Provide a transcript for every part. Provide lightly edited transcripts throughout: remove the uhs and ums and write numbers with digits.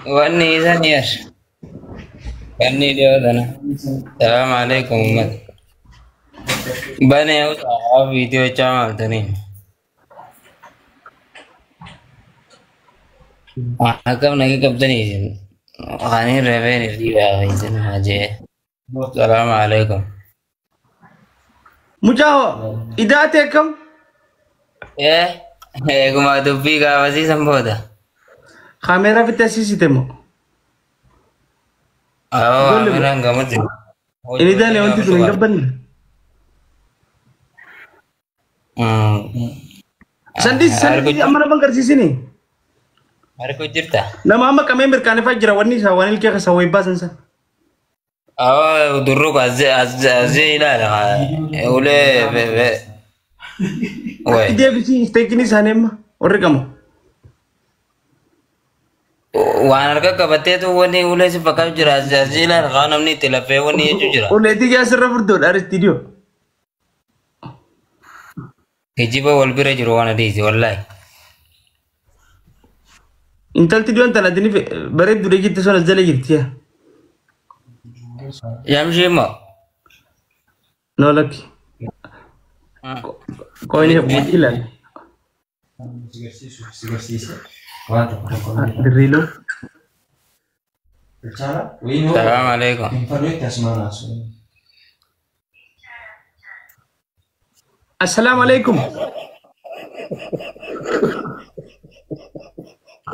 واني زنير واني ديودنا السلام عليكم أمت بني وصحاب فيديو چامل تنين حكم نجي كبتني غني ربين اللي بايزن هاجي السلام عليكم Mucaa idaatee kam? ايه ايه كما تبي كافسي سمبودا Kaameeraa fitti asiisite moo? اه Ijoollee moo? اميران قمت Inni daanee wanti dur hin gabbanne. Sandis amma nama agarsiisini. Harko jirta Nama amma qabee mirkaaneffaa jira wanni isaa waan ilkee keessa wayii baasan san. اه دروك ازي لا لا ولا Atti وي deebisii isteekiin isaanii amma warri qabu. وانا ركا كبتيتو وني ولا سفكا جرا زيلا غانمني تلفي وني جرا Uleetii jaasirra furdoodha aristiidiyoo. كجيبا والبيرا جرو وانا ديزي والله Intalti diyoon tana dini bareeddu jirti sun as jala jirti yaa. يمشي ما Noo lakki. Qoyni hebbuu ilaali. Dirriiloo. السلام عليكم Assalaamu alaikum.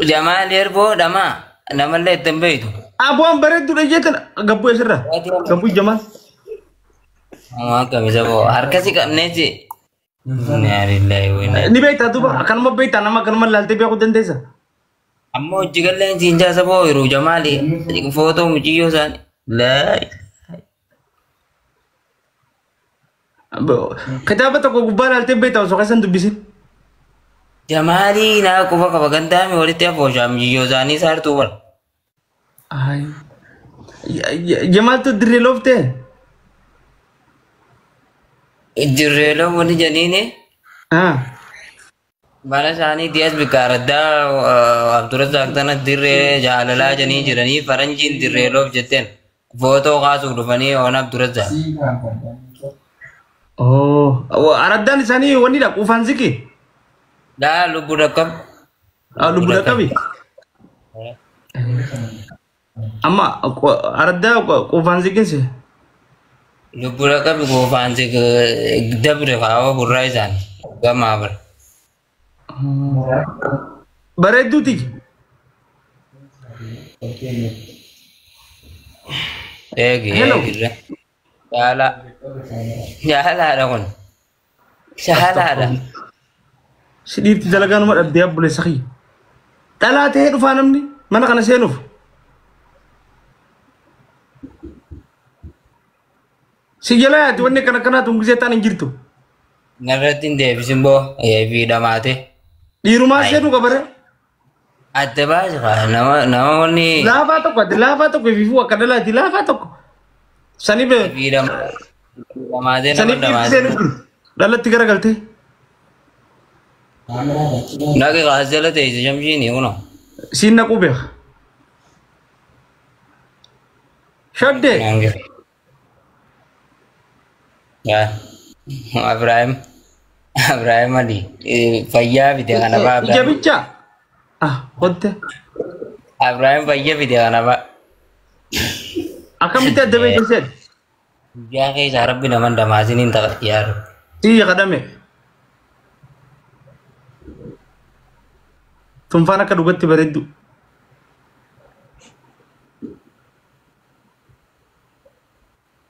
جمال يربو دما دما اللي تنبيتو Abu'aan bareeddu jeetan gabbuu eessirra. Gabbuu Jamaal. ما كم يسبو هركسي كنيتي يا لله وين Ni beektaa duuba akkanuma beektaa nama akkanuma laaltee beekuu dandeessa. أمو جيجالين جينجا سبو يرو جمالي فوتو مجيو سان لا Kitaaba tokko gubbaa laaltee beektaa osoo keessan dubbisin. جمالي نا كوفا كوفا كنتامي ولتي أفوشا مجيو ساني سارتو بر Jamaaltu dirree looftee. الجريلو وني جنيني Bala isaanii diyaas bikaaraddaa Abdurrazaaq tana dirree jaalalaa janii jiranii faranjiin dirree loof jetteen footoo kaasuuf dhufanii oon Abdurrazaaq. Araddaan isaanii wannidha quufaan ziki. Daa lubbuu dhaqqab. Lubbu dhaqqabi. Amma araddaa quufaan zikinsi. Lubbuu dhaqqabi quufaansi dabre kaawwa burraa isaanii gamaa bara. Bareedduuti. Eegi jaala jaalaadha kun jaalaadha. Si dhiirti dalagaanuma dhabdee abbuleessa kiyya. Dhalaa ta'ee dhufaa namni mana kana seenuuf. Si jala yaati wanni kana kanaatu gisee ta'an hin jirtu. Narratti hin deebisin boo fi dhamaate. Dhiirumaa seenuu qabare. Adda baase nama wanni Laafaa tokko ififuu akka dhalaati laafaa tokko. Sanii bee. fi dhamaate nama Sanii dhiirti dhamaate. seenuu jiru. Dhalatti garagaltee. Naqi qaasjala teesse shamshiini kuno. Siin naquu beeka. Shaddee. Ya. Ibrahim Ali. Fayyaa fide kana ba. Ija bicha. Hotte. Ibrahim fayyaa fide kana ba. Akkamitti adda beekte seet? Ya keessa rabbi naman damaasiniin ta'a yaaru. Xiyya kadhame. Tunfaan akka dhugatti bareeddu.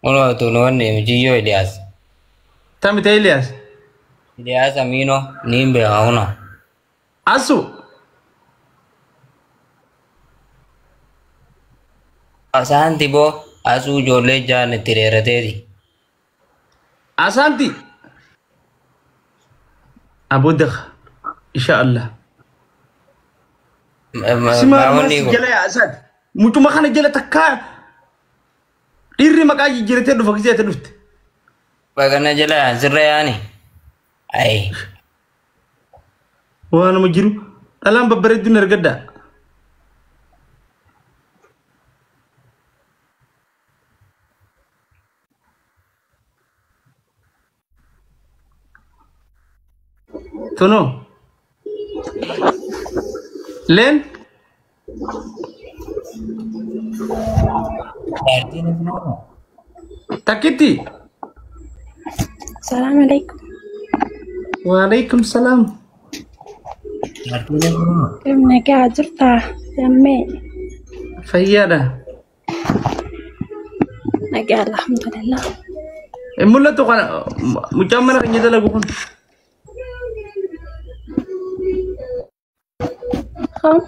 Kuno tunuwanne mujiyyoo Iliyaas. Tamite Elias. Iliyaas Amino niin beeka kuno. Asu. Asaanti boo asuu ijoollee jaan itti dheerateeti. Asanti. Abudakh. Insha Allah. Maamonni Simaa jala yaa Asad. Mutuma kana jala takkaa. Dhiirri maqaa jijjiiratee dhufa gisee dhufte. Bagana jala sirra yaani. Ayi. Waan nama jiru. Dhalaan babbareedduun ergaddaa. تونو لين Jaartiin ibnoo. تكتي السلام عليكم. وعليكم السلام Jaartiin ibnoo. كيف قاعد جرتا يا أمي؟ فيانا نقع الحمد لله. الملا تقول مجمّنا كنيدا لغوكم خم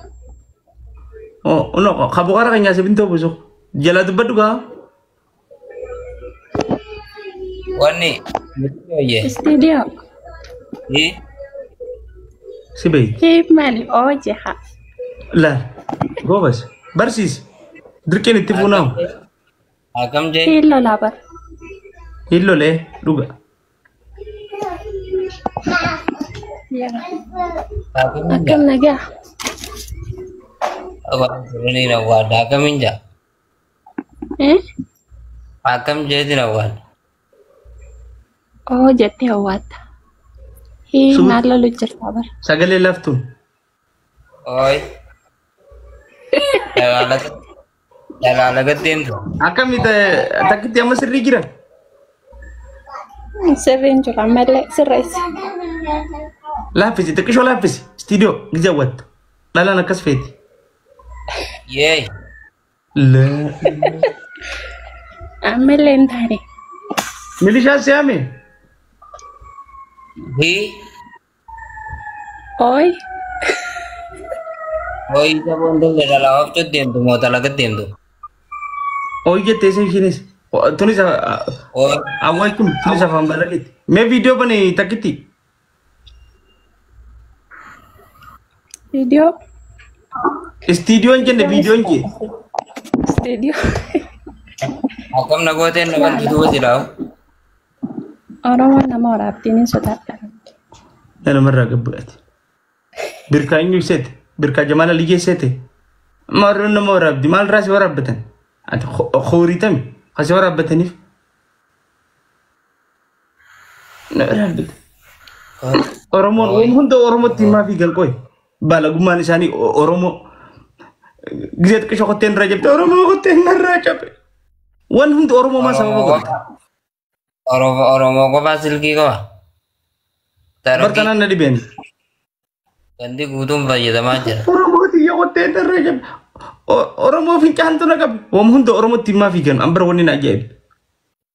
oh no kabukara kanya sebinto busuk jala dubaduga Wanni. Mitiyo ye. استديو sibay كيف مالي أوجها la go bas barsis dirken ittifuna Akam je. إلا لابر illo le duga يا Akam ja. أكم نقع Awak suruni nawad. Akam ja. إيه Akam je di nawad. أو جتي أوات هي سو- نالا لجر لابر sagale laftun Oi. Dalagat din to. akam ita takiti ama sirri gira سرين جو عمال سريس lafisi takisho lafisi studio gijawat lala nakas feti Ye. la عمال انتاري milisha siame Hi. أوي Oi jabon dal dalaw chod din to mo talagat din to. oye tese shines tunisa Oi. awaikum tunisa fambalagit me video bane takiti فيديو studio njende video nje استديو Akam nagoten nagan tuwa silaw. أروى نمر عبدين سوداء أنا مرة قبلت بركة إني ست بركة جمال اللي جي ستة مرة مرة بدي مال راسي ورا بتن أنت خوري تم خاسي ورا بتنيف ورا بتن أورمون وهم ده أورمو تيما في قلبي بالا قمان إنساني أورمو جزيت كشوك تين رجب أورمو تين رجب وان هم ده أورمو ما سبب Oromo ko fasil ki ko. Taro ki برتنا ندي بين kandi gutum ba yada majer. أورمو تيجي كتين رجب أورمو في كان تناقب وهم هم ده أورمو تيما في قلبي أمبر وني نجيب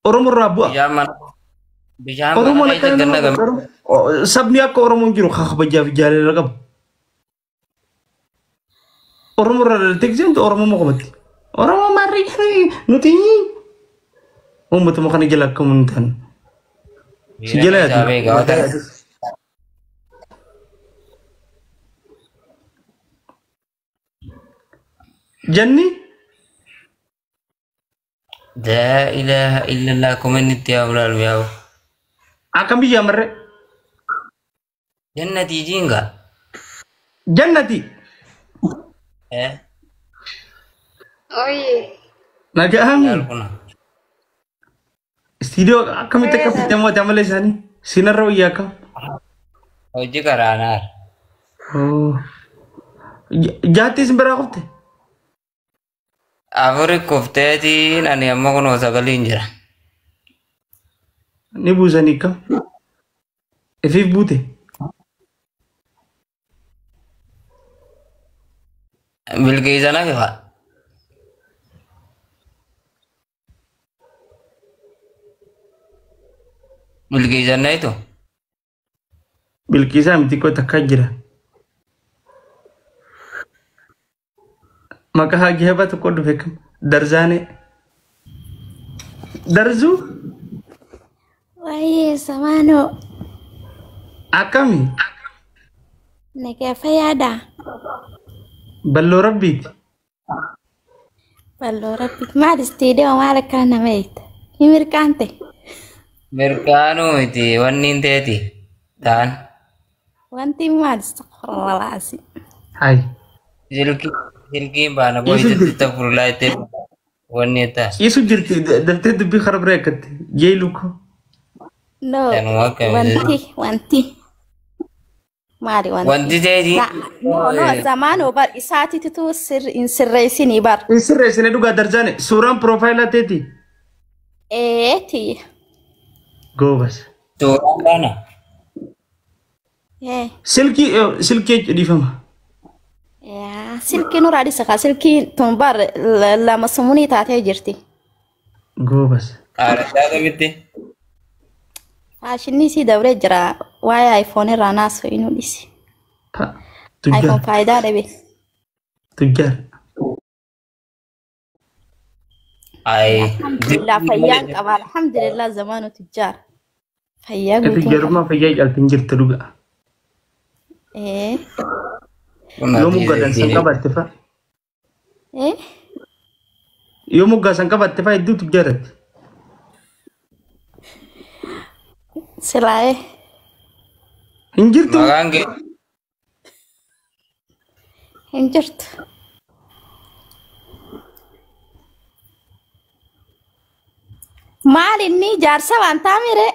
أورمو رابوا Bijaman. Bijaman Oromo ay na ganda gam. kan sabni ako Oromo jiro kakabadya jare lagab. Oromo ra tegzen to Oromo mo kamati. Oromo mari nuti. Umma to mo kan gelak kumuntan. Sigela Sabi ka ta. Janni La ilaha illallah kumanit ya ulal biaw. akam biya marre Jannati jinga. jannati Eh. nagaham Yar kuna. studio akam ite kapite mo tamale sani sinarro iya ka. Oji karanar. Oh. Jati sembara kopte. Avore kofteti nani amma kono sagalin jira. Ni busani ka. Efif bute. Bilkisa na ka. Bilkisa na ito. Bilkisa miti ko takka jira. Maka hagi heba to kodu fekam. Darzane. Darzu وهي سمانو akami نكيف يادا ballo rabbiti. بلو ربك ما الاستديو مالك كان ميت يمر كانتي Merkano iti wanin teti. Dan وانتي ما استغفر الله العظيم Hai. silki ba na boy tita furlai te wanita. Yesu jirti dalte dubbi kharab rekat. Jailuko. نو Dan waka وانتي مالي wanti وانتي ta'eeti لا نو زمان وبر إساتي تتو سر إن سريسيني بر sirreessine dhugaa darjaane suuraan profaayilaa teeti إيه تي goobas suuraan kana إيه silkii dhiifama يا سلكي نور عدي سخا سلكي تنبر لما سموني تاتي جرتي goobas aadaa kamitti عشان نسي دوري جرا واي ايفون راناس فينو ديسي ايفون tujjaar فايدة ربي tujjaar ay الحمد لله فياك أبا الحمد لله زمانه تجار فياك وتنكر tujjaarummaa fayyaa caaltiin jirta dhugaa إيه yoo muggaadhaan san qabatte fa'a إيه yoo muggaa san qabatte fa'a hedduu tujjaaratti سلاي hin jirtu maqaan kee انجرت مال إني جارسة وان تاميري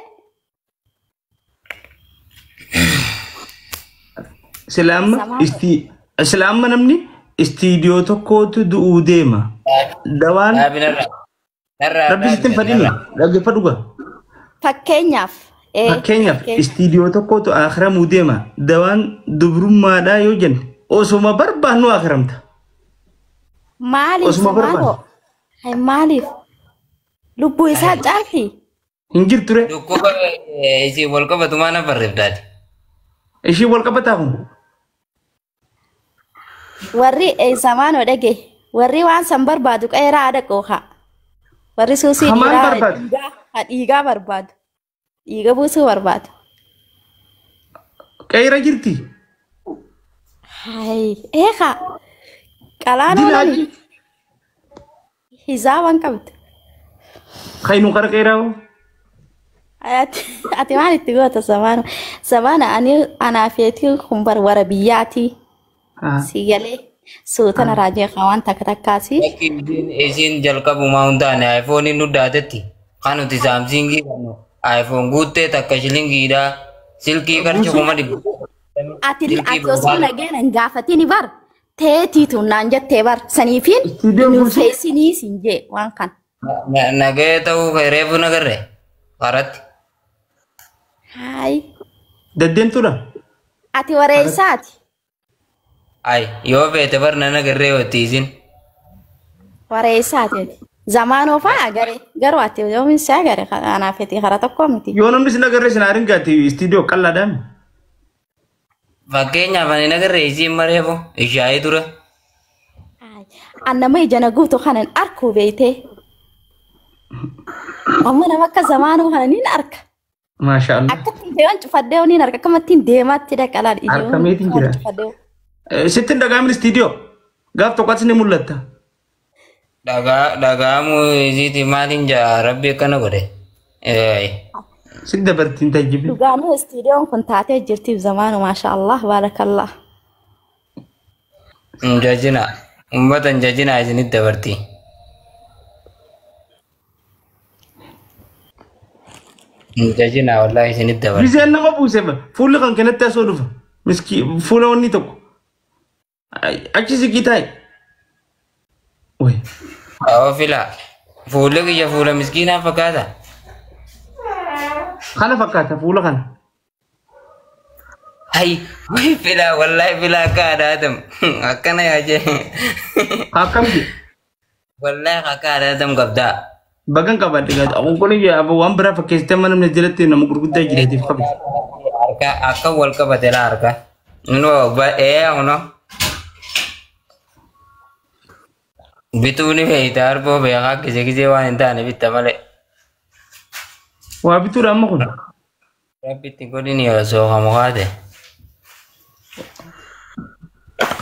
islaamma namni istiidiyoo tokkootu du'uu deema dawaan dhaabinarra rabbi sittin fadhini dhaggeeffadhu gaa فكينياف إيه fakkeenyaaf istiidiyoo tokkootu akhiramuu deema dawaan dubrummaadhaa yoo jenne osuma barbaannu akhiramta مالي osuma سمانو barbaannu هاي مالي لبو إساء جالتي hin jirture dhukkuba isii wal qabatu maana barreefdaati ishii wal qabataa kun warri zamaano dhage warri waan san barbaadu qeeraa dhaqooha warri suusii hamaan barbaadu dhiigaa barbaadu dhiiga buusuu barbaadu qeera jirti hay eeka qalaanoo nani dilaaji hizaaban qabdu kaynu qara qeeraa ati maal itti goota zamaano zamaana ani anaafeetii kun bar wara biyyaatii sigalee suutana raajee waan takka takkaasi isiin jalqabumaa hundaane aayifooniin nuddaatetti kan nuti saamsingii qabnu aayifoon guuttee takka shilingiidha silkii qarshii kuma dhibbu ati osoo nageenan gaafatini bar teetiitu naan jettee bar saniifiin nufeesinii siin jee waan kan nagee ta'uu reefu nagarre qaratti hay daddeentuudha ati wareessaati ay yoo feete bar na nagarree watti isin wareessaati zamaanoo faa agare garuu ati yoomin si agare anaafetii kara tokko miti yoo namni sin agarre sin aarin gaati istiidiyoo qallaadhaan fakkeenyaaf ani nagarree isiin mareefu ishaayii ture annama ijana guutu kanan arkuu beeytee amma nama akka zamaanoo kana nin arka maasha allah akkattiin deeman cufadhee nin arka akkamattiin deemaatti dhaqalaan harkameetiin jira sittin dhagaamin istiidiyoo gaaf tokkotti ni mul'atta dhagaamu isiiti maalin jaa rabbi akkana godhe sit dabartiin tajjibi dhugaanuu istiidiyoon kun taatee jirtiif zamaanu maasha allah baarakallah jajina ummatan jajina isinit dabartii jajina wallahi isinit dabartii biseen nama buuse fuulli kan kanatti asoo dhufa miski fuula wanni tokko achi siqii taa'e way oo fila fuulli kiyya fuula miskiinaa fakkaata kana fakkaata fuula kana hay way fila wallahi fila akka aadaatam akkana yaajee akkamti wallahi akka aadaatam qabdaa bagan qabadhe gaati akkuni waan biraa fakkeessitee mana namni jalatti nama gurguddaa jireetiif qabe harka akka wal qabate la harka no uno bituuni feeyta arboo beekaa kise waan hin taane bitta malee waa bituudha amma kun rabbitti godhini osoo kamukaate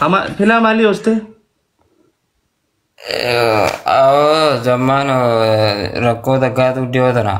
ama filaa maalii hooste zammaan rakkoo takkaatu dhiyoo tana